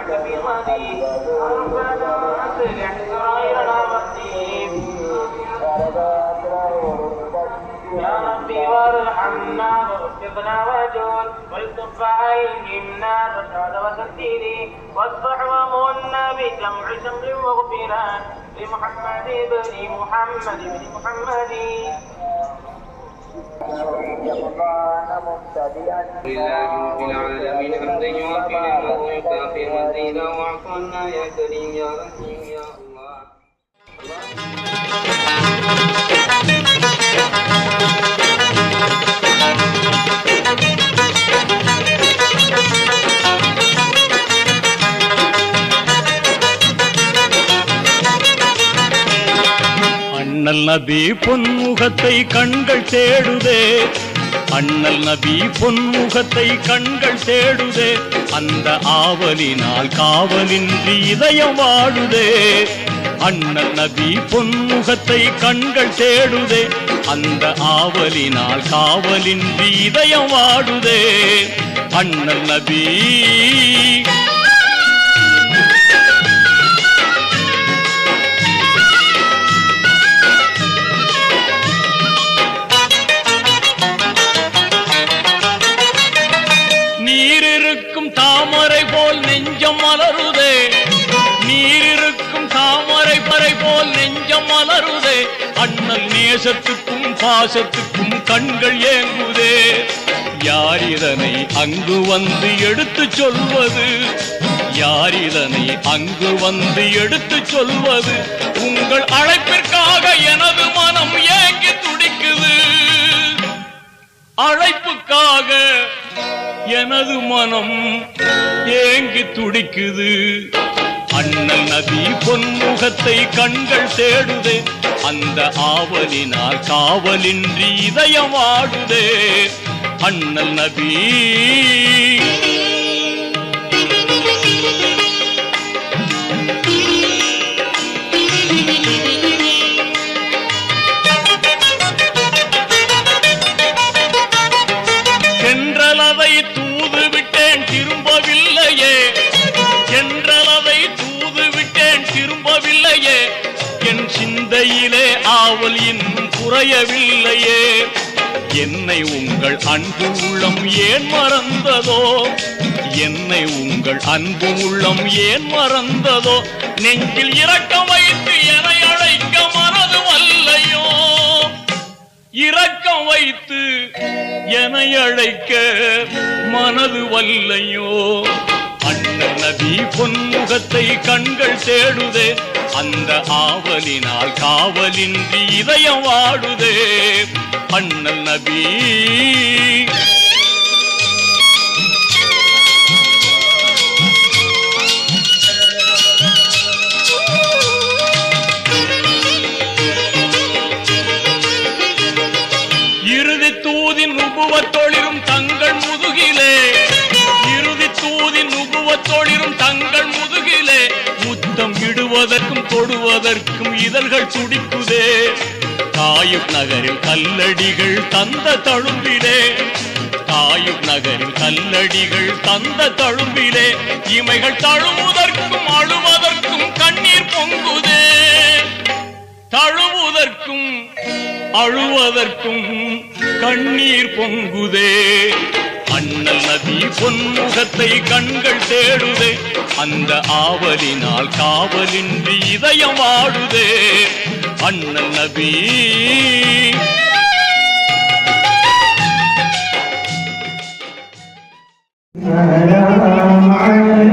في الماضي ربنا أصلح سرائرنا والدين يا ربي وارحمنا ووفقنا وجود والتف علمنا الرشاد وسديد واصفح ومنا بجمع شمل وغفران لمحمد بن محمد بن محمد. لله رب العالمين حمدا يوافي نعمه ويكافئ مزيدا واعف عنا يا كريم يا رحيم يا الله. அண்ணல் நபி பொன்முகத்தை கண்கள் தேடுதே, அண்ணல் நபி பொன்முகத்தை கண்கள் தேடுதே, அந்த ஆவலினால் காவலின்றி இதயம் வாடுதே. அண்ணல் நபி பொன்முகத்தை கண்கள் தேடுதே, அந்த ஆவலினால் காவலின்றி இதயம் வாடுதே. அண்ணல் நபி நீரிருக்கும் தாமரை போல் நெஞ்சம் மலருதே, நீரிருக்கும் தாமரை போல் நெஞ்சம் மலருதே. அண்ணல் நேசத்துக்கும் பாசத்துக்கும் கண்கள் ஏங்குதே. யார் இதனை அங்கு வந்து எடுத்து சொல்வது, யார் இதனை அங்கு வந்து எடுத்து சொல்வது. உங்கள் அழைப்பிற்காக எனது மனம் ஏங்கி துடிக்குது, அழைப்புக்காக எனது மனம் ஏங்கி துடிக்குது. அண்ணல் நபி பொன்முகத்தை கண்கள் தேடுதே, அந்த ஆவலினால் காவலின்றி இதயம் வாடுதே. அண்ணல் நபி சென்றலதை தூது விட்டேன் திரும்பவில்லையே, சென்றலதை தூது விட்டேன் திரும்பவில்லையே. என் சிந்தையிலே ஆவல் இன்னும் குறையவில்லையே. என்னை உங்கள் அன்பு உள்ளம் ஏன் மறந்ததோ, என்னை உங்கள் அன்பு உள்ளம் ஏன் மறந்ததோ. நெஞ்சில் இரக்கம் வைத்து என்னை அழைக்க மனது வல்லையோ, இரக்கம் வைத்து என்னை அழைக்க மனது வல்லையோ. அண்ணல் நபி பொன்முகத்தை கண்கள் தேடுதே, அந்த ஆவலினால் காவலின்றி இதயம் வாடுதே. அண்ணல் நபி இறுதி தூதின் நுபுவத்தொளிரும் தங்கள் முதுகிலே, இறுதி தூதின் நுபுவத்தொளிரும் தங்கள் முதுகிலே. முத்தம் இடுவதற்கும் தொடுவதற்கும் இதழ்கள் துடிக்குதே. தாயுப் நகரில் கல்லடிகள் தந்த தழும்பிலே, தாயுப் நகரில் கல்லடிகள் தந்த தழும்பிலே. இமைகள் தழுவதற்கும் அழுவதற்கும் கண்ணீர் பொங்குதே, தழுவதற்கும் அழுவதற்கும் கண்ணீர் பொங்குதே. அண்ணல் நபி பொன்முகத்தை கண்கள் தேடுதே, அந்த ஆவலினால் காவலின்றி இதயம் வாடுதே. அண்ணல் நபி سلام عليكم